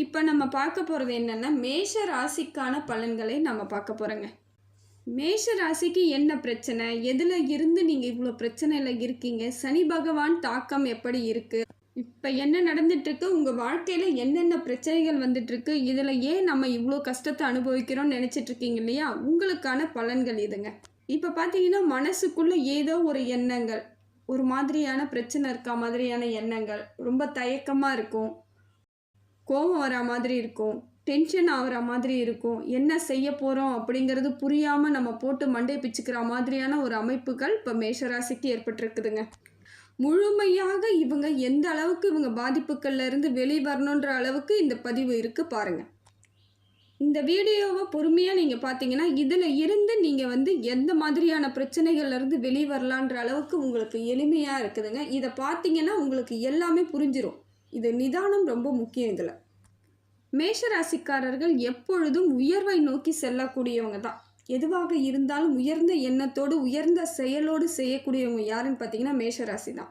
இப்போ நம்ம பார்க்க போகிறது என்னென்னா மேஷ ராசிக்கான பலன்களை நம்ம பார்க்க போகிறோங்க. மேஷ ராசிக்கு என்ன பிரச்சனை, எதில் இருந்து நீங்கள் இவ்வளோ பிரச்சனையில் இருக்கீங்க, சனி பகவான் தாக்கம் எப்படி இருக்குது, இப்போ என்ன நடந்துட்டுருக்கு, உங்கள் வாழ்க்கையில் என்னென்ன பிரச்சனைகள் வந்துட்டுருக்கு, இதில் ஏன் நம்ம இவ்வளோ கஷ்டத்தை அனுபவிக்கிறோம்னு நினச்சிட்ருக்கீங்க இல்லையா, உங்களுக்கான பலன்கள் இதுங்க. இப்போ பார்த்தீங்கன்னா மனசுக்குள்ளே ஏதோ ஒரு எண்ணங்கள், ஒரு மாதிரியான பிரச்சனை இருக்கா மாதிரியான எண்ணங்கள், ரொம்ப தயக்கமாக இருக்கும், கோபம் வர மாதிரி இருக்கும், டென்ஷன் ஆகிற மாதிரி இருக்கும், என்ன செய்ய போகிறோம் அப்படிங்கிறது புரியாமல் நம்ம போட்டு மண்டை பிச்சுக்கிற மாதிரியான ஒரு அமைப்புகள் இப்போ மேஷராசிக்கு ஏற்பட்டிருக்குதுங்க. முழுமையாக இவங்க எந்த அளவுக்கு இவங்க பாதிப்புகள்ல இருந்து வெளிவரணுன்ற அளவுக்கு இந்த பதிவு இருக்குது பாருங்கள். இந்த வீடியோவை பொறுமையாக நீங்கள் பார்த்தீங்கன்னா இதில் இருந்து நீங்கள் எந்த மாதிரியான பிரச்சனைகள்லேருந்து வெளியே வரலான்ற அளவுக்கு உங்களுக்கு எளிமையாக இருக்குதுங்க. இதை பார்த்தீங்கன்னா உங்களுக்கு எல்லாமே புரிஞ்சிடும். இது நிதானம் ரொம்ப முக்கியம். இதில் மேஷராசிக்காரர்கள் எப்பொழுதும் உயர்வை நோக்கி செல்லக்கூடியவங்க தான். எதுவாக இருந்தாலும் உயர்ந்த எண்ணத்தோடு உயர்ந்த செயலோடு செய்யக்கூடியவங்க யாருன்னு பார்த்தீங்கன்னா மேஷராசி தான்.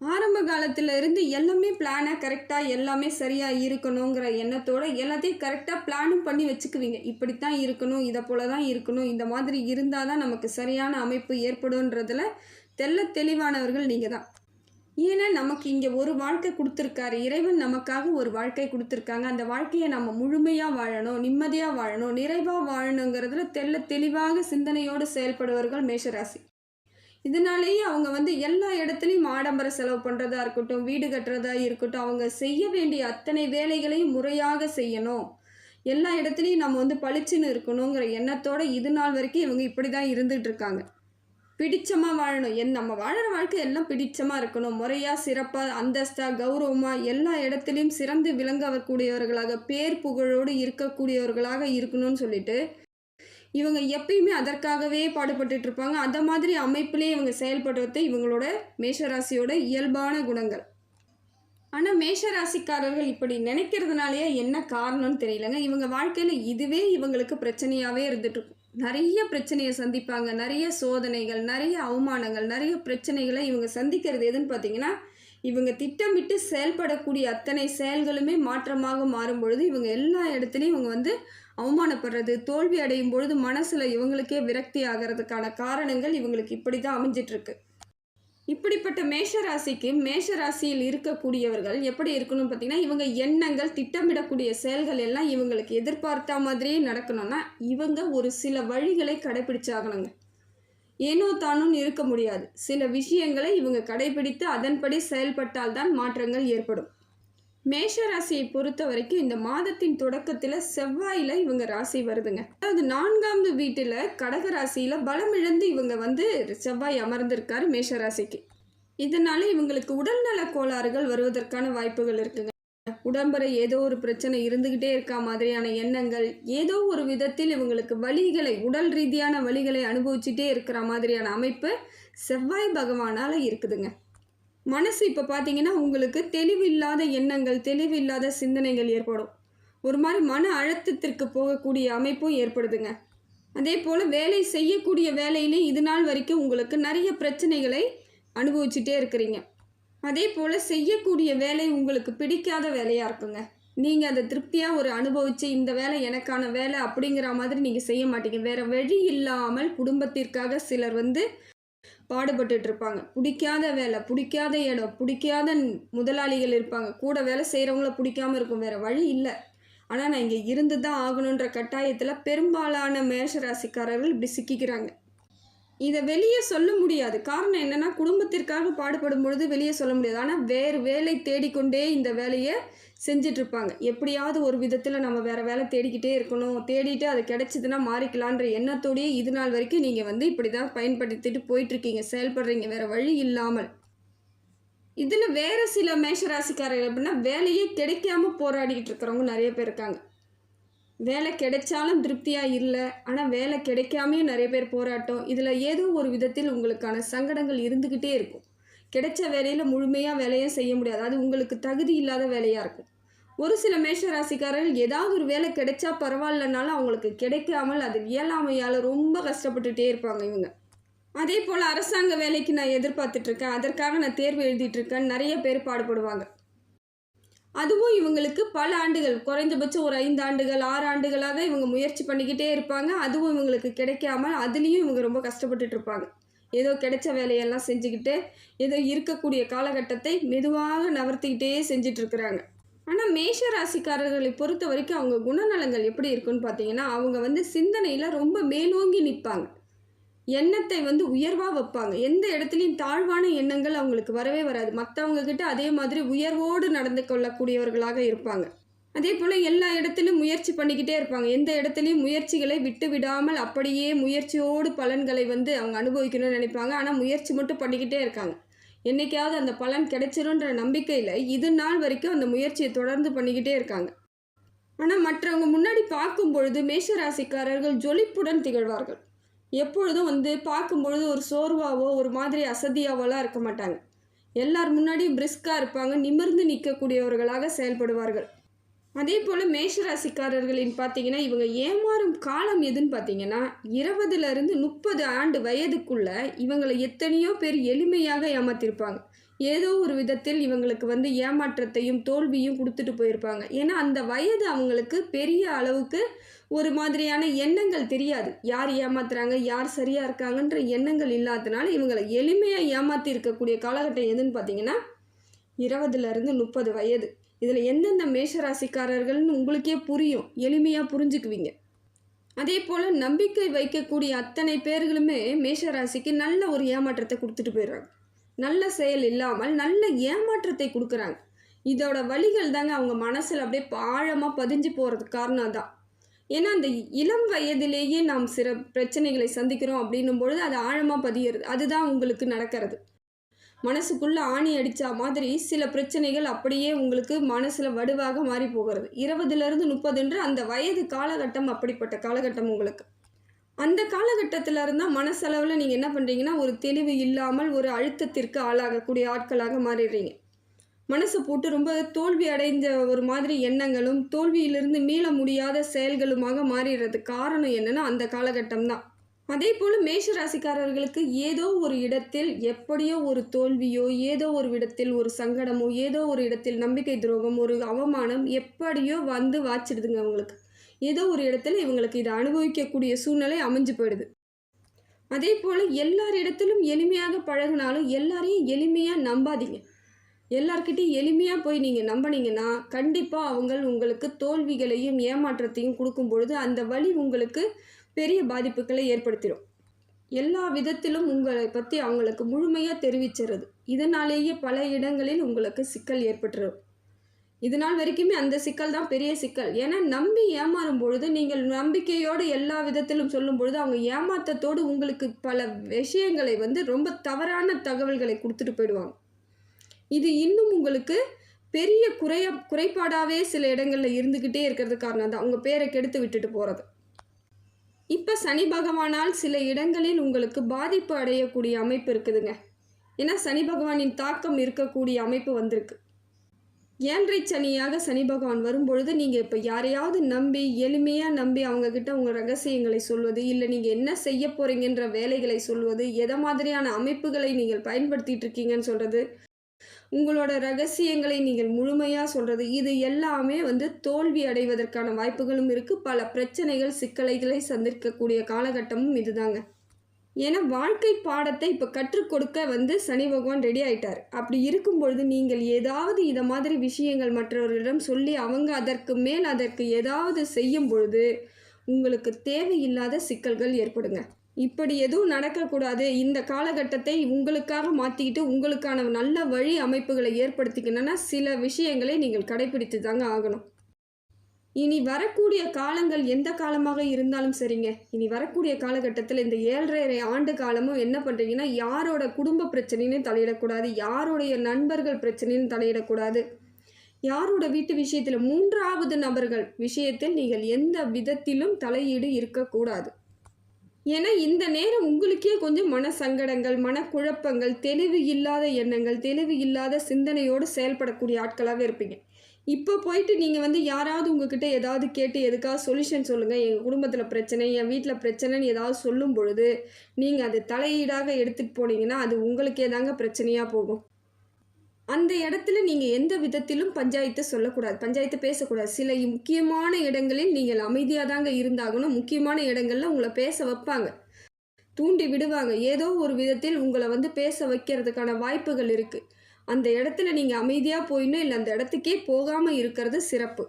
ஆரம்ப காலத்தில் இருந்து எல்லாமே பிளானாக கரெக்டாக எல்லாமே சரியாக இருக்கணுங்கிற எண்ணத்தோடு எல்லாத்தையும் கரெக்டாக பிளானும் பண்ணி வச்சுக்குவீங்க. இப்படித்தான் இருக்கணும், இதை போல தான் இருக்கணும், இந்த மாதிரி இருந்தால் தான் நமக்கு சரியான அமைப்பு ஏற்படும்ன்றதில் தெளிவானவர்கள் நீங்கள் தான். ஏன்னா நமக்கு இங்கே ஒரு வாழ்க்கை கொடுத்துருக்காரு இறைவன், நமக்காக ஒரு வாழ்க்கை கொடுத்துருக்காங்க. அந்த வாழ்க்கையை நம்ம முழுமையாக வாழணும், நிம்மதியாக வாழணும், நிறைவாக வாழணுங்கிறதுல தெளிவாக சிந்தனையோடு செயல்படுவர்கள் மேஷராசி. இதனாலேயே அவங்க எல்லா இடத்துலையும் ஆடம்பர செலவு பண்ணுறதா இருக்கட்டும், வீடு கட்டுறதா இருக்கட்டும், அவங்க செய்ய வேண்டிய அத்தனை வேலைகளையும் முறையாக செய்யணும், எல்லா இடத்துலையும் நம்ம பளிச்சுன்னு இருக்கணுங்கிற எண்ணத்தோடு இது நாள் வரைக்கும் இவங்க இப்படி தான் இருந்துகிட்ருக்காங்க. பிடிச்சமாக வாழணும், நம்ம வாழற வாழ்க்கை எல்லாம் பிடிச்சமாக இருக்கணும், முறையாக சிறப்பாக அந்தஸ்தாக கௌரவமாக எல்லா இடத்துலையும் சிறந்து விளங்கக்கூடியவர்களாக பேர் புகழோடு இருக்கக்கூடியவர்களாக இருக்கணும்னு சொல்லிட்டு இவங்க எப்பயுமே அதற்காகவே பாடுபட்டு இருப்பாங்க. அந்த மாதிரி அமைப்பிலே இவங்க செயல்படுறது இவங்களோட மேஷராசியோட இயல்பான குணங்கள். ஆனால் மேஷராசிக்காரர்கள் இப்படி நினைக்கிறதுனாலேயே என்ன காரணம்னு தெரியலங்க. இவங்க வாழ்க்கையில் இதுவே இவங்களுக்கு பிரச்சனையாகவே இருந்துகிட்ருக்கும். நிறைய பிரச்சனையை சந்திப்பாங்க, நிறைய சோதனைகள், நிறைய அவமானங்கள், நிறைய பிரச்சனைகளை இவங்க சந்திக்கிறது எதுன்னு பார்த்தீங்கன்னா இவங்க திட்டமிட்டு செயல்படக்கூடிய அத்தனை செயல்களுமே மாற்றமாக மாறும் பொழுது இவங்க எல்லா இடத்துலையும் இவங்க அவமானப்படுறது, தோல்வி அடையும் பொழுது மனசில் இவங்களுக்கே விரக்தி ஆகிறதுக்கான காரணங்கள் இவங்களுக்கு இப்படி தான் அமைஞ்சிட்ருக்கு. இப்படிப்பட்ட மேஷராசிக்கு மேஷராசியில் இருக்கக்கூடியவர்கள் எப்படி இருக்கணும்னு பார்த்தீங்கன்னா இவங்க எண்ணங்கள், திட்டமிடக்கூடிய செயல்கள் எல்லாம் இவங்களுக்கு எதிர்பார்த்த மாதிரியே நடக்கணும்னா இவங்க ஒரு சில வழிகளை கடைபிடிச்சாகணுங்க. ஏனோ தானும் இருக்க முடியாது. சில விஷயங்களை இவங்க கடைபிடித்து அதன்படி செயல்பட்டால்தான் மாற்றங்கள் ஏற்படும். மேஷ ராசியை பொறுத்த வரைக்கும் இந்த மாதத்தின் தொடக்கத்தில் செவ்வாயில் இவங்க ராசி வருதுங்க. அதாவது 4ஆவது வீட்டில் கடக ராசியில் பலம் இழந்து இவங்க செவ்வாய் அமர்ந்திருக்காரு மேஷ ராசிக்கு. இதனால இவங்களுக்கு உடல்நல கோளாறுகள் வருவதற்கான வாய்ப்புகள் இருக்குங்க. உடம்புற ஏதோ ஒரு பிரச்சனை இருந்துகிட்டே இருக்கா மாதிரியான எண்ணங்கள், ஏதோ ஒரு விதத்தில் இவங்களுக்கு வலிகளை, உடல் ரீதியான வலிகளை அனுபவிச்சுட்டே இருக்கிற மாதிரியான அமைப்பு செவ்வாய் பகவானால் இருக்குதுங்க. மனசு இப்போ பார்த்தீங்கன்னா உங்களுக்கு தெளிவில்லாத எண்ணங்கள், தெளிவில்லாத சிந்தனைகள் ஏற்படும். ஒரு மாதிரி மன அழுத்தத்திற்கு போகக்கூடிய அமைப்பும் ஏற்படுதுங்க. அதே போல் வேலை செய்யக்கூடிய வேலையிலே இது நாள் வரைக்கும் உங்களுக்கு நிறைய பிரச்சனைகளை அனுபவிச்சுட்டே இருக்கிறீங்க. அதே போல் செய்யக்கூடிய வேலை உங்களுக்கு பிடிக்காத வேலையாக இருக்குங்க. நீங்கள் அதை திருப்தியாக ஒரு அனுபவித்து இந்த வேலை எனக்கான வேலை அப்படிங்கிற மாதிரி நீங்கள் செய்ய மாட்டீங்க. வேறு வழி இல்லாமல் குடும்பத்திற்காக சிலர் பாடுபட்டு இருப்பாங்க. பிடிக்காத வேலை, பிடிக்காத இடம், பிடிக்காத முதலாளிகள் இருப்பாங்க. கூட வேலை செய்கிறவங்கள பிடிக்காமல் இருக்கும், வேறு வழி இல்லை, ஆனால் நான் இங்கே இருந்து தான் ஆகணுன்ற கட்டாயத்தில் பெரும்பாலான மேஷராசிக்காரர்கள் இப்படி சிக்கிக்கிறாங்க. இதை வெளியே சொல்ல முடியாது. காரணம் என்னென்னா குடும்பத்திற்காக பாடுபடும் பொழுது வெளியே சொல்ல முடியாது. ஆனால் வேறு வேலை தேடிக்கொண்டே இந்த வேலையை செஞ்சிட்ருப்பாங்க. எப்படியாவது ஒரு விதத்தில் நம்ம வேறு வேலை தேடிக்கிட்டே இருக்கணும், தேடிட்டு அது கிடைச்சிதுன்னா மாறிக்கலான்ற எண்ணத்தோடையே இது நாள் வரைக்கும் நீங்கள் இப்படி தான் பயன்படுத்திட்டு போயிட்டுருக்கீங்க, செயல்படுறீங்க வேறு வழி இல்லாமல். இதில் வேறு சில மேஷராசிக்காரர்கள் எப்படின்னா வேலையே கிடைக்காமல் போராடிக்கிட்டு இருக்கிறவங்க நிறைய பேர் இருக்காங்க. வேலை கிடைச்சாலும் திருப்தியாக இல்லை, ஆனால் வேலை கிடைக்காமையும் நிறைய பேர் போராட்டம். இதில் ஏதோ ஒரு விதத்தில் உங்களுக்கான சங்கடங்கள் இருந்துக்கிட்டே இருக்கும். கிடைச்ச வேலையில் முழுமையாக வேலையை செய்ய முடியாது, அது உங்களுக்கு தகுதி இல்லாத வேலையாக இருக்கும். ஒரு சில மேஷராசிக்காரர்கள் ஏதாவது ஒரு வேலை கிடைச்சா பரவாயில்லனாலும் அவங்களுக்கு கிடைக்காமல் அது இயலாமையால் ரொம்ப கஷ்டப்பட்டுகிட்டே இருப்பாங்க இவங்க. அதே போல் அரசாங்க வேலைக்கு நான் எதிர்பார்த்துட்ருக்கேன், அதற்காக நான் தேர்வு எழுதிட்டுருக்கேன் நிறைய பேர் பாடுபடுவாங்க. அதுவும் இவங்களுக்கு பல ஆண்டுகள், குறைந்தபட்சம் ஒரு 5 ஆண்டுகள், 6 ஆண்டுகளாக இவங்க முயற்சி பண்ணிக்கிட்டே இருப்பாங்க. அதுவும் இவங்களுக்கு கிடைக்காம, அதுலயும் இவங்க ரொம்ப கஷ்டப்பட்டுட்டு இருப்பாங்க. ஏதோ கிடைச்ச வேலையெல்லாம் செஞ்சுக்கிட்டு, ஏதோ இருக்கக்கூடிய காலகட்டத்தை மெதுவாக நகர்த்திக்கிட்டே செஞ்சுட்டு இருக்கிறாங்க. ஆனா, மேஷ ராசிக்காரர்களை பொறுத்தவரைக்கும் அவங்க குணநலங்கள் எப்படி இருக்குன்னு பார்த்தீங்கன்னா, அவங்க வந்து சிந்தனையில ரொம்ப மேலோங்கி நிப்பாங்க. எண்ணத்தை வந்து உயர்வா வைப்பாங்க. எந்த இடத்துலயும் தாழ்வான எண்ணங்கள் அவங்களுக்கு வரவே வராது. மத்தவங்க கிட்ட அதே மாதிரி உயர்வோடு நடந்து கொள்ளக்கூடியவர்களாக இருப்பாங்க. அதேபோல எல்லா இடத்திலும் முயற்சி பண்ணிக்கிட்டே இருப்பாங்க. எந்த இடத்துலயும் முயற்சிகளை விட்டு விடாமல் அப்படியே முயற்சியோடு பலன்களை வந்து அவங்க அனுபவிக்கணும்னு நினைப்பாங்க. ஆனா முயற்சி மட்டும் பண்ணிக்கிட்டே இருக்காங்க. என்னைக்காவது அந்த பலன் கிடைச்சிரும்ன்ற நம்பிக்கையில இது நாள் வரைக்கும் அந்த முயற்சியை தொடர்ந்து பண்ணிக்கிட்டே இருக்காங்க. ஆனா மற்றவங்க முன்னாடி பார்க்கும் பொழுது மேஷ ராசிக்காரர்கள் ஜொலிப்புடன் திகழ்வார்கள். எப்பொழுதும் வந்து பார்க்கும்பொழுது ஒரு சோர்வாவோ, ஒரு மாதிரி அசதியாவோலாம் இருக்க மாட்டாங்க. எல்லார் முன்னாடியும் பிரிஸ்கா இருப்பாங்க. நிமிர்ந்து நிற்கக்கூடியவர்களாக செயல்படுவார்கள். அதேபோல மேஷ ராசிக்காரர்களின் பார்த்தீங்கன்னா, இவங்க ஏமாறும் காலம் எதுன்னு பார்த்தீங்கன்னா, 20லிருந்து 30 ஆண்டு வயதுக்குள்ள இவங்கள எத்தனையோ பேர் எளிமையாக ஏமாத்தியிருப்பாங்க. ஏதோ ஒரு விதத்தில் இவங்களுக்கு வந்து ஏமாற்றத்தையும், தோல்வியும் குடுத்துட்டு போயிருப்பாங்க. ஏன்னா, அந்த வயது அவங்களுக்கு பெரிய அளவுக்கு ஒரு மாதிரியான எண்ணங்கள் தெரியாது. யார் ஏமாத்துறாங்க, யார் சரியா இருக்காங்கன்ற எண்ணங்கள் இல்லாதனால, இவங்கள எளிமையா ஏமாத்தி இருக்கக்கூடிய காலகட்டம் எதுன்னு பார்த்தீங்கன்னா, 20லிருந்து 30 வயது. இதில் எந்தெந்த மேஷராசிக்காரர்கள்னு உங்களுக்கே புரியும். எளிமையாக புரிஞ்சுக்குவீங்க. அதே போல் நம்பிக்கை வைக்கக்கூடிய அத்தனை பேர்களுமே மேஷராசிக்கு நல்ல ஒரு ஏமாற்றத்தை கொடுத்துட்டு போயிடுறாங்க. நல்ல செயல் இல்லாமல் நல்ல ஏமாற்றத்தை கொடுக்குறாங்க. இதோட வழிகள் தாங்க அவங்க மனசில் அப்படியே ஆழமாக பதிஞ்சு போகிறதுக்கு காரணம் தான். ஏன்னா அந்த இளம் வயதிலேயே நாம் சில பிரச்சனைகளை சந்திக்கிறோம் அப்படின்னும் பொழுது அது ஆழமாக பதியிறது. அதுதான் உங்களுக்கு நடக்கிறது. மனசுக்குள்ளே ஆணி அடித்தா மாதிரி சில பிரச்சனைகள் அப்படியே உங்களுக்கு மனசில் வடுவாக மாறி போகிறது. 20லிருந்து 30 அந்த வயது காலகட்டம் அப்படிப்பட்ட காலகட்டம் உங்களுக்கு. அந்த காலகட்டத்தில் இருந்தால் மனசளவில் நீங்கள் என்ன பண்ணுறீங்கன்னா, ஒரு தெளிவு இல்லாமல் ஒரு அழுத்தத்திற்கு ஆளாகக்கூடிய ஆட்களாக மாறிடுறீங்க. மனசை போட்டு ரொம்ப தோல்வி அடைந்த ஒரு மாதிரி எண்ணங்களும், தோல்வியிலிருந்து மீள முடியாத செயல்களுமாக மாறிடுறதுக்கு காரணம் என்னென்னா அந்த காலகட்டம் தான். அதே போல் மேஷ ராசிக்காரர்களுக்கு ஏதோ ஒரு இடத்தில் எப்படியோ ஒரு தோல்வியோ, ஏதோ ஒரு இடத்தில் ஒரு சங்கடமோ, ஏதோ ஒரு இடத்தில் நம்பிக்கை துரோகம், ஒரு அவமானம் எப்படியோ வந்து வாச்சிடுதுங்க அவங்களுக்கு. ஏதோ ஒரு இடத்துல இவங்களுக்கு இதை அனுபவிக்கக்கூடிய சூழ்நிலை அமைஞ்சு போயிடுது. அதே போல் எல்லார் இடத்திலும் எளிமையாக பழகினாலும் எல்லாரையும் எளிமையாக நம்பாதீங்க. எல்லார்கிட்டையும் எளிமையாக போய் நீங்கள் நம்பினீங்கன்னா கண்டிப்பாக உங்களுக்கு தோல்விகளையும் ஏமாற்றத்தையும் கொடுக்கும் பொழுது அந்த வழி உங்களுக்கு பெரிய பாதிப்புகளை ஏற்படுத்திடும். எல்லா விதத்திலும் உங்களை பற்றி அவங்களுக்கு முழுமையாக தெரிவிச்சிடுறது. இதனாலேயே பல இடங்களில் உங்களுக்கு சிக்கல் ஏற்பட்டுரும். இதனால் வரைக்குமே அந்த சிக்கல் தான் பெரிய சிக்கல். ஏன்னா நம்பி ஏமாறும் பொழுது நீங்கள் நம்பிக்கையோடு எல்லா விதத்திலும் சொல்லும் பொழுது அவங்க ஏமாற்றத்தோடு உங்களுக்கு பல விஷயங்களை வந்து ரொம்ப தவறான தகவல்களை கொடுத்துட்டு போயிடுவாங்க. இது இன்னும் உங்களுக்கு பெரிய குறைபாடாகவே சில இடங்களில் இருந்துக்கிட்டே இருக்கிறது காரணம் தான் உங்கள் பேரை கெடுத்து விட்டுட்டு போகிறது. இப்போ சனி பகவானால் சில இடங்களில் உங்களுக்கு பாதிப்பு அடையக்கூடிய அமைப்பு இருக்குதுங்க. ஏன்னா சனி பகவானின் தாக்கம் இருக்கக்கூடிய அமைப்பு வந்திருக்கு. 7.5 சனியாக சனி பகவான் வரும்பொழுது நீங்கள் இப்போ யாரையாவது நம்பி எளிமையாக நம்பி அவங்கக்கிட்ட உங்கள் ரகசியங்களை சொல்வது, இல்லை நீங்கள் என்ன செய்ய போகிறீங்கன்ற வேலைகளை சொல்வது, எதை மாதிரியான அமைப்புகளை நீங்கள் பயன்படுத்திகிட்டு இருக்கீங்கன்னு சொல்கிறது, உங்களோட ரகசியங்களை நீங்கள் முழுமையாக சொல்கிறது, இது எல்லாமே வந்து தோல்வி அடைவதற்கான வாய்ப்புகளும் இருக்குது. பல பிரச்சனைகள் சிக்கலைகளை சந்திக்கக்கூடிய காலகட்டமும் இதுதாங்க. ஏன்னா வாழ்க்கை பாடத்தை இப்போ கற்றுக் கொடுக்க வந்து சனி பகவான் ரெடி ஆயிட்டார். அப்படி இருக்கும் பொழுது நீங்கள் ஏதாவது இதை மாதிரி விஷயங்கள் மற்றவர்களிடம் சொல்லி அவங்க அதற்கு ஏதாவது செய்யும் பொழுது உங்களுக்கு தேவையில்லாத சிக்கல்கள் ஏற்படுங்க. இப்படி எதுவும் நடக்கக்கூடாது. இந்த காலகட்டத்தை உங்களுக்காக மாற்றிக்கிட்டு உங்களுக்கான நல்ல வழி அமைப்புகளை ஏற்படுத்திக்கணும்னா சில விஷயங்களை நீங்கள் கடைபிடித்து தாங்க ஆகணும். இனி வரக்கூடிய காலங்கள் எந்த காலமாக இருந்தாலும் சரிங்க. இனி வரக்கூடிய காலகட்டத்தில் இந்த 7.5 ஆண்டு காலமும் என்ன பண்ணுறீங்கன்னா, யாரோட குடும்ப பிரச்சனைன்னு தலையிடக்கூடாது, யாருடைய நண்பர்கள் பிரச்சனைன்னு தலையிடக்கூடாது, யாரோட வீட்டு விஷயத்தில் 3வது நபர்கள் விஷயத்தில் நீங்கள் எந்த விதத்திலும் தலையீடு இருக்கக்கூடாது. ஏன்னா இந்த நேரம் உங்களுக்கே கொஞ்சம் மனசங்கடங்கள், மனக்குழப்பங்கள், தெளிவு இல்லாத எண்ணங்கள், தெளிவு இல்லாத சிந்தனையோடு செயல்படக்கூடிய ஆட்களாக இருப்பீங்க. இப்போ போயிட்டு நீங்கள் வந்து யாராவது உங்ககிட்ட ஏதாவது கேட்டு எதுக்காவது சொல்யூஷன் சொல்லுங்கள், எங்கள் குடும்பத்தில் பிரச்சனை, என் வீட்டில் பிரச்சனைன்னு ஏதாவது சொல்லும் பொழுது நீங்கள் அது தலையீடாக எடுத்துகிட்டு போனீங்கன்னா அது உங்களுக்கே தாங்க பிரச்சனையாக போகும். அந்த இடத்துல நீங்கள் எந்த விதத்திலும் பஞ்சாயத்து சொல்லக்கூடாது, பஞ்சாயத்து பேசக்கூடாது. சில முக்கியமான இடங்களில் நீங்கள் அமைதியாக தாங்க இருந்தாகணும். முக்கியமான இடங்களில் உங்களை பேச வைப்பாங்க, தூண்டி விடுவாங்க. ஏதோ ஒரு விதத்தில் உங்களை வந்து பேச வைக்கிறதுக்கான வாய்ப்புகள் இருக்குது. அந்த இடத்துல நீங்கள் அமைதியாக போயிடணும், இல்லை அந்த இடத்துக்கே போகாமல் இருக்கிறது சிறப்பு.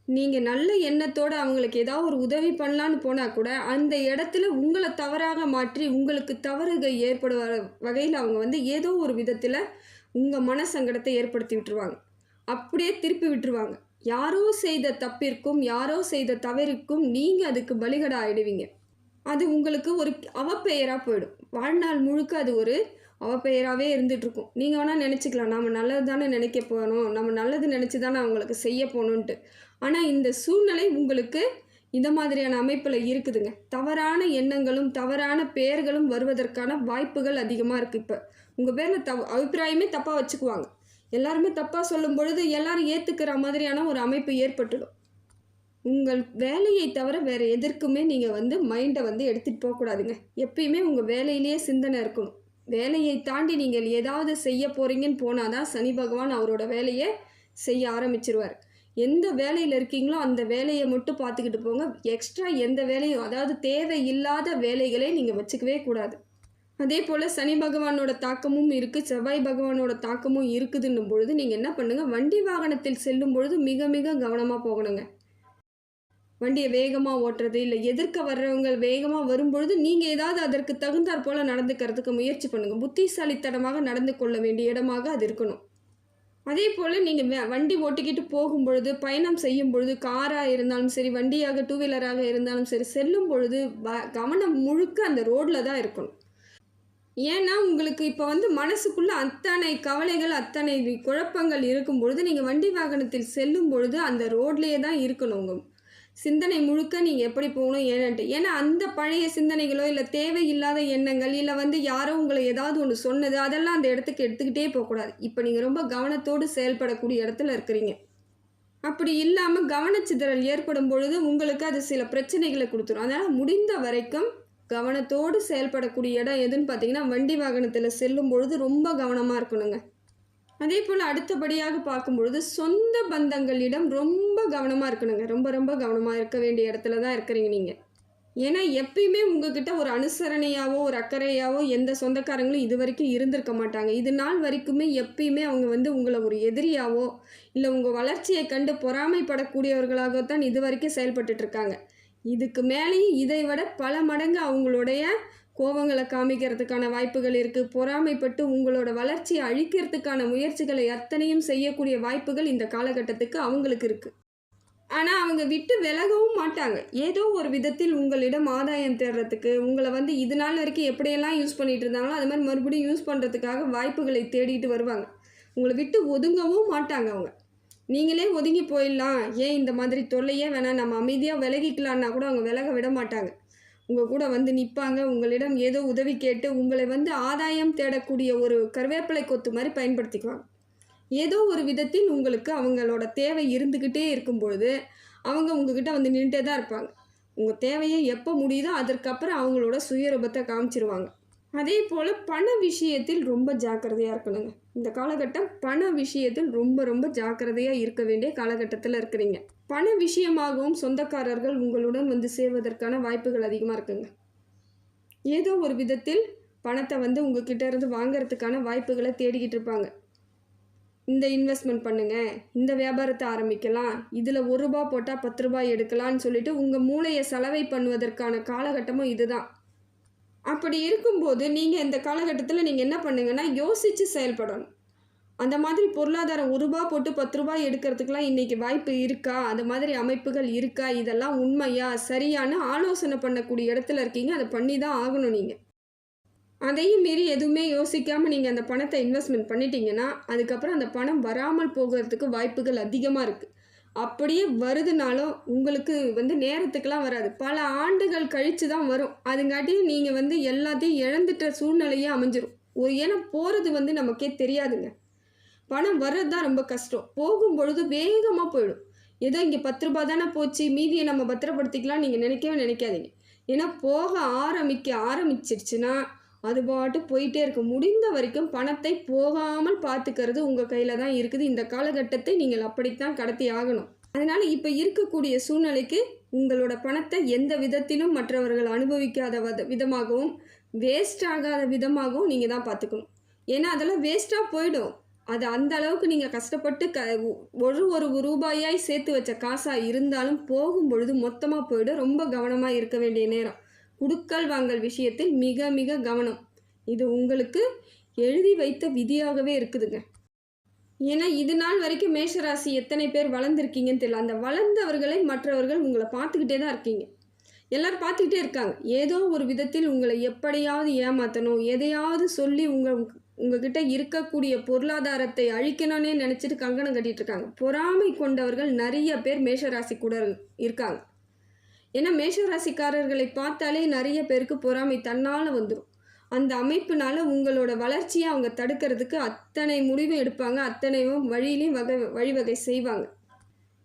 நீங்கள் நல்ல எண்ணத்தோடு அவங்களுக்கு ஏதாவது ஒரு உதவி பண்ணலான்னு போனால் கூட அந்த இடத்துல உங்களை தவறாக மாற்றி உங்களுக்கு தவறுகள் ஏற்படுவ வகையில் அவங்க வந்து ஏதோ ஒரு விதத்தில் உங்கள் மனசங்கடத்தை ஏற்படுத்தி விட்டுருவாங்க, அப்படியே திருப்பி விட்டுருவாங்க. யாரோ செய்த தப்பிற்கும் யாரோ செய்த தவறிற்கும் நீங்கள் அதுக்கு பலிகடா ஆகிடுவீங்க. அது உங்களுக்கு ஒரு அவப்பெயராக போயிடும். வாழ்நாள் முழுக்க அது ஒரு அவப்பெயராகவே இருந்துகிட்ருக்கும். நீங்கள் வேணால் நினச்சிக்கலாம், நம்ம நல்லது தானே நினைக்க போகணும், நம்ம நல்லது நினச்சி தானே அவங்களுக்கு செய்ய போகணுன்ட்டு. ஆனால் இந்த சூழ்நிலை உங்களுக்கு இந்த மாதிரியான அமைப்பில் இருக்குதுங்க. தவறான எண்ணங்களும் தவறான பெயர்களும் வருவதற்கான வாய்ப்புகள் அதிகமாக இருக்குது. இப்போ உங்கள் பேரில் அபிப்பிராயமே தப்பாக வச்சுக்குவாங்க. எல்லாருமே தப்பாக சொல்லும் பொழுது எல்லாரும் ஏற்றுக்கிற மாதிரியான ஒரு அமைப்பு ஏற்பட்டுடும். உங்கள் வேலையை தவிர வேறு எதற்குமே நீங்கள் வந்து மைண்டை வந்து எடுத்துகிட்டு போகக்கூடாதுங்க. எப்பயுமே உங்கள் வேலையிலேயே சிந்தனை இருக்கணும். வேலையை தாண்டி நீங்கள் ஏதாவது செய்ய போகிறீங்கன்னு போனால் தான் சனி பகவான் அவரோட வேலையை செய்ய ஆரம்பிச்சிருவார். எந்த வேலையில் இருக்கீங்களோ அந்த வேலையை மட்டும் பார்த்துக்கிட்டு போங்க. எக்ஸ்ட்ரா எந்த வேலையும், அதாவது தேவையில்லாத வேலைகளே நீங்கள் வச்சுக்கவே கூடாது. அதே போல் சனி பகவானோட தாக்கமும் இருக்குது, செவ்வாய் பகவானோட தாக்கமும் இருக்குதுன்னும் பொழுது நீங்கள் என்ன பண்ணுங்கள், வண்டி வாகனத்தில் செல்லும் பொழுது மிக மிக கவனமாக போகணுங்க. வண்டியை வேகமாக ஓட்டுறது, இல்லை எதிர்க்க வர்றவங்க வேகமாக வரும்பொழுது நீங்கள் ஏதாவது அதற்கு தகுந்தாற் போல் நடந்துக்கிறதுக்கு முயற்சி பண்ணுங்கள். புத்திசாலித்தனமாக நடந்து கொள்ள வேண்டிய இடமாக அது இருக்கணும். அதே போல் நீங்கள் வண்டி ஓட்டிக்கிட்டு போகும்பொழுது, பயணம் செய்யும் பொழுது, காராக இருந்தாலும் சரி, வண்டியாக டூ வீலராக இருந்தாலும் சரி, செல்லும் பொழுது கவனம் முழுக்க அந்த ரோட்டில் தான் இருக்கணும். ஏன்னா உங்களுக்கு இப்போ வந்து மனசுக்குள்ளே அத்தனை கவலைகள் அத்தனை குழப்பங்கள் இருக்கும் பொழுது நீங்கள் வண்டி வாகனத்தில் செல்லும் பொழுது அந்த ரோட்லேயே தான் இருக்கணும். உங்கள் சிந்தனை முழுக்க நீங்கள் எப்படி போகணும் ஏன்ட்டு. ஏன்னா அந்த பழைய சிந்தனைகளோ இல்லை தேவையில்லாத எண்ணங்கள், இல்லை வந்து யாரோ உங்களை ஏதாவது ஒன்று சொன்னது, அதெல்லாம் அந்த இடத்துக்கு எடுத்துக்கிட்டே போகக்கூடாது. இப்போ நீங்கள் ரொம்ப கவனத்தோடு செயல்படக்கூடிய இடத்துல இருக்கிறீங்க. அப்படி இல்லாமல் கவனச்சிதறல் ஏற்படும் பொழுது உங்களுக்கு அது சில பிரச்சனைகளை கொடுத்துரும். அதனால் முடிந்த வரைக்கும் கவனத்தோடு செயல்படக்கூடிய இடம் எதுன்னு பார்த்தீங்கன்னா வண்டி வாகனத்தில் செல்லும் பொழுது ரொம்ப கவனமாக இருக்கணுங்க. அதே போல் அடுத்தபடியாக பார்க்கும்பொழுது சொந்த பந்தங்களிடம் ரொம்ப கவனமாக இருக்கணுங்க. ரொம்ப ரொம்ப கவனமாக இருக்க வேண்டிய இடத்துல தான் இருக்கிறீங்க நீங்கள். ஏன்னா எப்பயுமே உங்ககிட்ட ஒரு அனுசரணையாவோ ஒரு அக்கறையாவோ எந்த சொந்தக்காரங்களும் இது வரைக்கும் இருந்திருக்க மாட்டாங்க. இது நாள் வரைக்குமே எப்பயுமே அவங்க வந்து உங்களை ஒரு எதிரியாவோ இல்லை உங்கள் வளர்ச்சியை கண்டு பொறாமைப்படக்கூடியவர்களாகத்தான் இது வரைக்கும் செயல்பட்டுட்டு இருக்காங்க. இதுக்கு மேலேயும் இதை விட பல மடங்கு அவங்களுடைய கோபங்களை காமிக்கிறதுக்கான வாய்ப்புகள் இருக்குது. பொறாமைப்பட்டு உங்களோட வளர்ச்சியை அழிக்கிறதுக்கான முயற்சிகளை அத்தனையும் செய்யக்கூடிய வாய்ப்புகள் இந்த காலகட்டத்துக்கு அவங்களுக்கு இருக்குது. ஆனால் அவங்க விட்டு விலகவும் மாட்டாங்க. ஏதோ ஒரு விதத்தில் உங்களிடம் ஆதாயம் தேடுறதுக்கு, உங்களை வந்து இது நாள் வரைக்கும் எப்படியெல்லாம் யூஸ் பண்ணிகிட்டு இருந்தாங்களோ அது மாதிரி மறுபடியும் யூஸ் பண்ணுறதுக்காக வாய்ப்புகளை தேடிட்டு வருவாங்க. உங்களை விட்டு ஒதுங்கவும் மாட்டாங்க. அவங்க நீங்களே ஒதுங்கி போயிடலாம், ஏன் இந்த மாதிரி தொல்லையே வேணாம், நம்ம அமைதியாக விலகிக்கலான்னா கூட அவங்க விலக விட மாட்டாங்க. உங்கள் கூட வந்து நிற்பாங்க. உங்களிடம் ஏதோ உதவி கேட்டு உங்களை வந்து ஆதாயம் தேடக்கூடிய ஒரு கருவேப்பிலை கொத்து மாதிரி பயன்படுத்திக்குவாங்க. ஏதோ ஒரு விதத்தில் உங்களுக்கு அவங்களோட தேவை இருந்துக்கிட்டே இருக்கும் பொழுது அவங்க உங்ககிட்ட வந்து நின்றுட்டே தான் இருப்பாங்க. உங்கள் தேவையை எப்போ முடியுதோ அதற்கப்புறம் அவங்களோட சுயரூபத்தை காமிச்சிருவாங்க. அதே போல் பண விஷயத்தில் ரொம்ப ஜாக்கிரதையாக இருக்கணுங்க. இந்த காலகட்டம் பண விஷயத்தில் ரொம்ப ரொம்ப ஜாக்கிரதையாக இருக்க வேண்டிய காலகட்டத்தில் இருக்கிறீங்க. பண விஷயமாகவும் சொந்தக்காரர்கள் உங்களுடன் வந்து சேர்வதற்கான வாய்ப்புகள் அதிகமாக இருக்குங்க. ஏதோ ஒரு விதத்தில் பணத்தை வந்து உங்ககிட்ட இருந்து வாங்கிறதுக்கான வாய்ப்புகளை தேடிக்கிட்டு இருப்பாங்க. இந்த இன்வெஸ்ட்மெண்ட் பண்ணுங்கள், இந்த வியாபாரத்தை ஆரம்பிக்கலாம், இதில் ₹1 போட்டால் ₹10 எடுக்கலான்னு சொல்லிட்டு உங்கள் மூளையை சலவை பண்ணுவதற்கான காலகட்டமும் இதுதான். அப்படி இருக்கும்போது நீங்கள் இந்த காலகட்டத்தில் நீங்கள் என்ன பண்ணுங்கன்னா யோசித்து செயல்படணும். அந்த மாதிரி பொருளாதாரம் ₹1 போட்டு ₹10 எடுக்கிறதுக்கெலாம் இன்றைக்கி வாய்ப்பு இருக்கா, அந்த மாதிரி அமைப்புகள் இருக்கா, இதெல்லாம் உண்மையா சரியான ஆலோசனை பண்ணக்கூடிய இடத்துல இருக்கீங்க. அதை பண்ணி தான் ஆகணும். நீங்கள் அதையும் மீறி எதுவுமே யோசிக்காமல் நீங்கள் அந்த பணத்தை இன்வெஸ்ட்மெண்ட் பண்ணிட்டீங்கன்னா அதுக்கப்புறம் அந்த பணம் வராமல் போகிறதுக்கு வாய்ப்புகள் அதிகமாக இருக்குது. அப்படியே வருதுனாலும் உங்களுக்கு வந்து நேரத்துக்கெலாம் வராது, பல ஆண்டுகள் கழித்து தான் வரும். அதுங்காட்டியும் நீங்கள் வந்து எல்லாத்தையும் இழந்துட்ட சூழ்நிலையே அமைஞ்சிரும். ஏன்னா போகிறது வந்து நமக்கே தெரியாதுங்க. பணம் வர்றது தான் ரொம்ப கஷ்டம். போகும்பொழுது வேகமாக போயிடும். ஏதோ இங்கே ₹10 தானே போச்சு, மீதியை நம்ம பத்திரப்படுத்திக்கலாம் நீங்கள் நினைக்கவே நினைக்காதீங்க. ஏன்னா போக ஆரம்பிச்சிருச்சுன்னா அது பாட்டு போயிட்டே இருக்கும். முடிந்த வரைக்கும் பணத்தை போகாமல் பார்த்துக்கிறது உங்கள் கையில் தான் இருக்குது. இந்த காலகட்டத்தை நீங்கள் அப்படித்தான் கடத்தி ஆகணும். அதனால் இப்போ இருக்கக்கூடிய சூழ்நிலைக்கு உங்களோட பணத்தை எந்த விதத்திலும் மற்றவர்கள் அனுபவிக்காத விதமாகவும் வேஸ்ட் ஆகாத விதமாகவும் நீங்கள் தான் பார்த்துக்கணும். ஏன்னா அதெல்லாம் வேஸ்ட்டாக போயிடும். அது அந்த அளவுக்கு நீங்கள் கஷ்டப்பட்டு ஒரு ரூபாயாய் சேர்த்து வச்ச காசாக இருந்தாலும் போகும் பொழுது மொத்தமாக போயிடும். ரொம்ப கவனமாக இருக்க வேண்டிய நேரம். குடுக்கல் வாங்கல் விஷயத்தில் மிக மிக கவனம். இது உங்களுக்கு எழுதி வைத்த விதியாகவே இருக்குதுங்க. ஏன்னா இது நாள் வரைக்கும் மேஷராசி எத்தனை பேர் வளர்ந்துருக்கீங்கன்னு தெரியல. அந்த வளர்ந்தவர்களை மற்றவர்கள் உங்களை பார்த்துக்கிட்டே தான் இருக்கீங்க. எல்லோரும் பார்த்துக்கிட்டே இருக்காங்க. ஏதோ ஒரு விதத்தில் உங்களை எப்படியாவது ஏமாற்றணும், எதையாவது சொல்லி உங்ககிட்ட இருக்கக்கூடிய பொருளாதாரத்தை அழிக்கணும்னே நினச்சிட்டு கங்கணம் கட்டிகிட்டு இருக்காங்க. பொறாமை கொண்டவர்கள் நிறைய பேர் மேஷராசி கூட இருக்காங்க. ஏன்னா மேஷராசிக்காரர்களை பார்த்தாலே நிறைய பேருக்கு பொறாமை தன்னால் வந்துடும். அந்த அமைப்பினால் உங்களோட வளர்ச்சியை அவங்க தடுக்கிறதுக்கு அத்தனை முடிவும் எடுப்பாங்க, அத்தனையும் வழியிலையும் வழிவகை செய்வாங்க.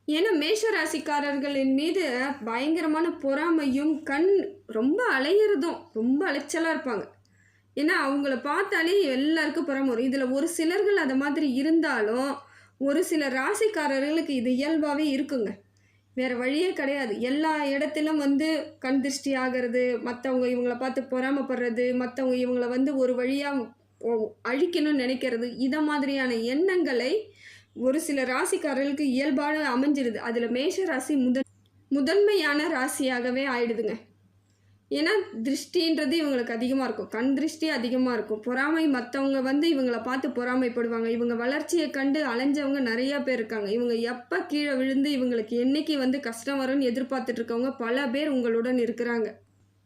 ஏன்னா மேஷராசிக்காரர்களின் மீது பயங்கரமான பொறாமையும் ரொம்ப அலையிறதும் ரொம்ப அலைச்சலாக இருப்பாங்க. ஏன்னா அவங்கள பார்த்தாலே எல்லாருக்கும் பொறாமை வரும். இதில் ஒரு சிலர்கள் அதை மாதிரி இருந்தாலும் ஒரு சில ராசிக்காரர்களுக்கு இது இயல்பாகவே இருக்குங்க. வேறு வழியே கிடையாது. எல்லா இடத்திலும் கண் திருஷ்டி ஆகிறது, மற்றவங்க இவங்களை பார்த்து பொறாமப்படுறது, மற்றவங்க இவங்களை ஒரு வழியாக அழிக்கணும்னு நினைக்கிறது, இதை மாதிரியான எண்ணங்களை ஒரு சில ராசிக்காரர்களுக்கு இயல்பான அமைஞ்சிருது. அதில் மேஷ ராசி முதன்மையான ராசியாகவே ஆயிடுதுங்க. ஏன்னா திருஷ்டின்றது இவங்களுக்கு அதிகமாக இருக்கும், கண் திருஷ்டி அதிகமாக இருக்கும். பொறாமை மற்றவங்க இவங்களை பார்த்து பொறாமைப்படுவாங்க. இவங்க வளர்ச்சியை கண்டு அலைஞ்சவங்க நிறையா பேர் இருக்காங்க. இவங்க எப்போ கீழே விழுந்து இவங்களுக்கு என்றைக்கு கஷ்டம் வரும்னு எதிர்பார்த்துட்டு இருக்கவங்க பல பேர் உங்களுடன் இருக்கிறாங்க.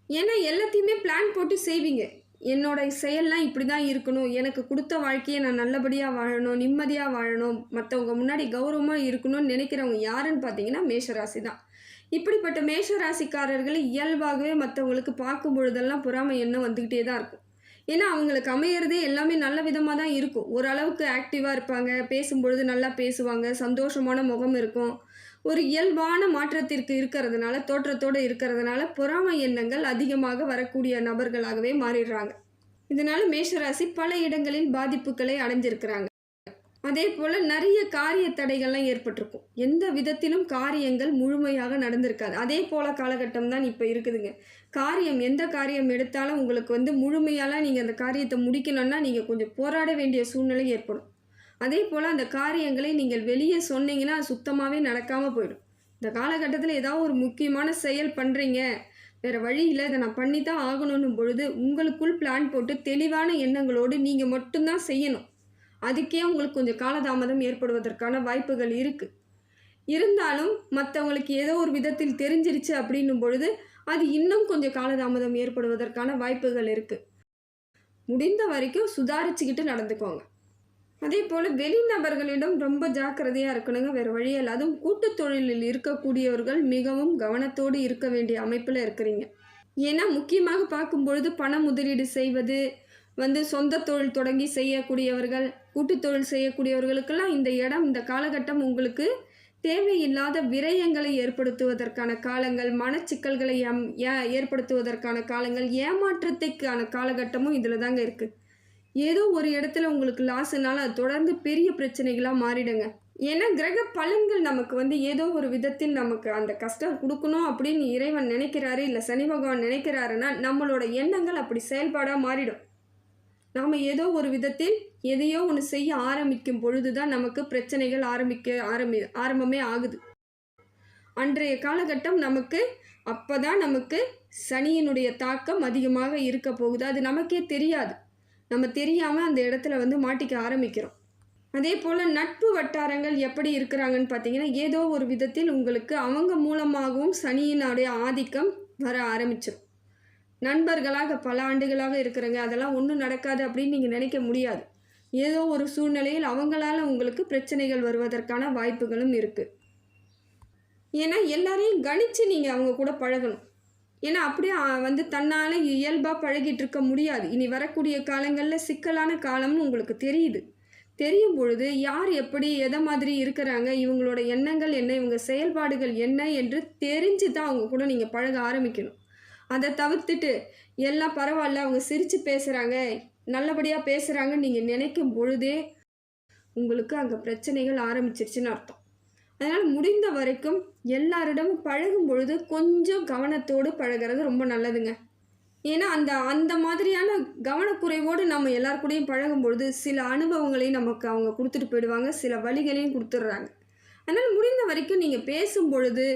ஏன்னா எல்லாத்தையுமே பிளான் போட்டு செய்வீங்க. என்னோட செயல்லாம் இப்படி தான் இருக்கணும், எனக்கு கொடுத்த வாழ்க்கையை நான் நல்லபடியாக வாழணும், நிம்மதியாக வாழணும், மற்றவங்க முன்னாடி கௌரவமாக இருக்கணும்னு நினைக்கிறவங்க யாருன்னு பார்த்தீங்கன்னா மேஷராசி தான். இப்படிப்பட்ட மேஷராசிக்காரர்கள் இயல்பாகவே மற்றவங்களுக்கு பார்க்கும் பொழுதெல்லாம் பொறாமை எண்ணம் வந்துக்கிட்டே தான் இருக்கும். ஏன்னா அவங்களுக்கு அமையிறதே எல்லாமே நல்ல விதமாக தான் இருக்கும். ஓரளவுக்கு ஆக்டிவாக இருப்பாங்க, பேசும்பொழுது நல்லா பேசுவாங்க, சந்தோஷமான முகம் இருக்கும். ஒரு இயல்பான மாற்றத்திற்கு இருக்கிறதுனால, தோற்றத்தோடு இருக்கிறதுனால பொறாமை எண்ணங்கள் அதிகமாக வரக்கூடிய நபர்களாகவே மாறிடுறாங்க. இதனால் மேஷராசி பல இடங்களில் பாதிப்புகளை அடைஞ்சிருக்கிறாங்க. அதே போல் நிறைய காரிய தடைகள்லாம் ஏற்பட்டிருக்கும். எந்த விதத்திலும் காரியங்கள் முழுமையாக நடந்திருக்காது. அதே போல் காலகட்டம் தான் இப்போ இருக்குதுங்க. எந்த காரியம் எடுத்தாலும் உங்களுக்கு முழுமையாலாம் நீங்கள் அந்த காரியத்தை முடிக்கணும்னா நீங்கள் கொஞ்சம் போராட வேண்டிய சூழ்நிலை ஏற்படும். அதே போல் அந்த காரியங்களை நீங்கள் வெளியே சொன்னீங்கன்னா சுத்தமாகவே நடக்காமல் போயிடும். இந்த காலகட்டத்தில் ஏதாவது ஒரு முக்கியமான செயல் பண்ணுறீங்க, வேறு வழி இல்லை, இதை நான் பண்ணி தான் ஆகணும்னும் பொழுது உங்களுக்குள் பிளான் போட்டு தெளிவான எண்ணங்களோடு நீங்கள் மட்டும்தான் செய்யணும். அதுக்கே உங்களுக்கு கொஞ்சம் காலதாமதம் ஏற்படுவதற்கான வாய்ப்புகள் இருக்குது. இருந்தாலும் மற்றவங்களுக்கு ஏதோ ஒரு விதத்தில் தெரிஞ்சிருச்சு அப்படின்னும் பொழுது அது இன்னும் கொஞ்சம் காலதாமதம் ஏற்படுவதற்கான வாய்ப்புகள் இருக்குது. முடிந்த வரைக்கும் சுதாரிச்சுக்கிட்டு நடந்துக்கோங்க. அதே போல் வெளிநபர்களிடம் ரொம்ப ஜாக்கிரதையாக இருக்கணுங்க. வேறு வழியில் அதுவும் கூட்டுத் தொழிலில் இருக்கக்கூடியவர்கள் மிகவும் கவனத்தோடு இருக்க வேண்டிய அமைப்பில் இருக்கிறீங்க. ஏன்னா முக்கியமாக பார்க்கும் பொழுது பண முதலீடு செய்வது, சொந்த தொழில் தொடங்கி செய்யக்கூடியவர்கள், கூட்டுத் தொழில் செய்யக்கூடியவர்களுக்கெல்லாம் இந்த காலகட்டம் உங்களுக்கு தேவையில்லாத விரயங்களை ஏற்படுத்துவதற்கான காலங்கள், மனச்சிக்கல்களை ஏற்படுத்துவதற்கான காலங்கள், ஏமாற்றத்துக்கான காலகட்டமும் இதில் தாங்க இருக்குது. ஏதோ ஒரு இடத்துல உங்களுக்கு லாஸுனால அது தொடர்ந்து பெரிய பிரச்சனைகளாக மாறிடுங்க. ஏன்னா கிரக பலன்கள் நமக்கு ஏதோ ஒரு விதத்தில் நமக்கு அந்த கஷ்டம் கொடுக்கணும் அப்படின்னு இறைவன் நினைக்கிறாரு, இல்லை சனி பகவான் நினைக்கிறாருன்னா நம்மளோட எண்ணங்கள் அப்படி செயல்பாடாக மாறிடும். நாம் ஏதோ ஒரு விதத்தில் எதையோ ஒன்று செய்ய ஆரம்பிக்கும் பொழுது தான் நமக்கு பிரச்சனைகள் ஆரம்பமே ஆகுது. அன்றைய காலகட்டம் அப்போ தான் நமக்கு சனியினுடைய தாக்கம் அதிகமாக இருக்க போகுது. அது நமக்கே தெரியாது. நம்ம தெரியாமல் அந்த இடத்துல மாட்டிக்க ஆரம்பிக்கிறோம். அதே போல் நட்பு வட்டாரங்கள் எப்படி இருக்கிறாங்கன்னு பார்த்தீங்கன்னா, ஏதோ ஒரு விதத்தில் உங்களுக்கு அவங்க மூலமாகவும் சனியினுடைய ஆதிக்கம் வர ஆரம்பிச்சிடும். நண்பர்களாக பல ஆண்டுகளாக இருக்கிறங்க, அதெல்லாம் ஒன்றும் நடக்காது அப்படின்னு நீங்கள் நினைக்க முடியாது. ஏதோ ஒரு சூழ்நிலையில் அவங்களால உங்களுக்கு பிரச்சனைகள் வருவதற்கான வாய்ப்புகளும் இருக்குது. ஏன்னா எல்லாரையும் கணித்து நீங்கள் அவங்க கூட பழகணும். ஏன்னா அப்படியே தன்னால் இயல்பாக பழகிட்டு இருக்க முடியாது. இனி வரக்கூடிய காலங்களில் சிக்கலான காலம்னு உங்களுக்கு தெரியும் பொழுது யார் எப்படி எதை மாதிரி இருக்கிறாங்க, இவங்களோட எண்ணங்கள் என்ன, இவங்க செயல்பாடுகள் என்ன என்று தெரிஞ்சு தான் அவங்க கூட நீங்கள் பழக ஆரம்பிக்கணும். அத தவிர்த்துட்டு, எல்லாம் பரவால்ல அவங்க சிரிச்சு பேசுறாங்க, நல்லபடியா பேசுறாங்கன்னு நீங்க நினைக்கும் பொழுதே, உங்களுக்கு அங்க பிரச்சனைகள் ஆரம்பிச்சிருச்சுன்னு அர்த்தம். அதனால முடிந்த வரைக்கும் எல்லாரிடமும் பழகும் பொழுது கொஞ்சம் கவனத்தோடு பழகுறது ரொம்ப நல்லதுங்க. ஏன்னா, அந்த அந்த மாதிரியான கவனக்குறைவோடு நம்ம எல்லார் கூடயும் பழகும்பொழுது, சில அனுபவங்களையும் நமக்கு அவங்க குடுத்துட்டு போயிடுவாங்க. சில வழிகளையும் குடுத்துடுறாங்க. அதனால முடிந்த வரைக்கும் நீங்க பேசும்பொழுது,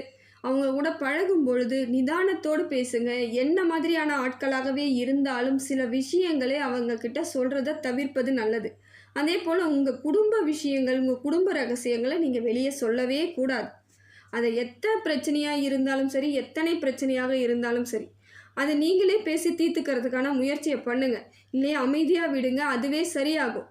அவங்க கூட பழகும்பொழுது நிதானத்தோடு பேசுங்க. என்ன மாதிரியான ஆட்களாகவே இருந்தாலும், சில விஷயங்களை அவங்க கிட்ட சொல்றத தவிர்ப்பது நல்லது. அதேபோல உங்க குடும்ப விஷயங்கள், உங்க குடும்ப ரகசியங்கள நீங்க வெளிய சொல்லவே கூடாது. அது எத்தன பிரச்சனையா இருந்தாலும் சரி, எத்தனை பிரச்சனையாக இருந்தாலும் சரி. அத நீங்களே பேசி தீர்த்துக்கிறதுக்கான முயற்சிய பண்ணுங்க. இல்லையா அமைதியா விடுங்க. அதுவே சரியாகும்.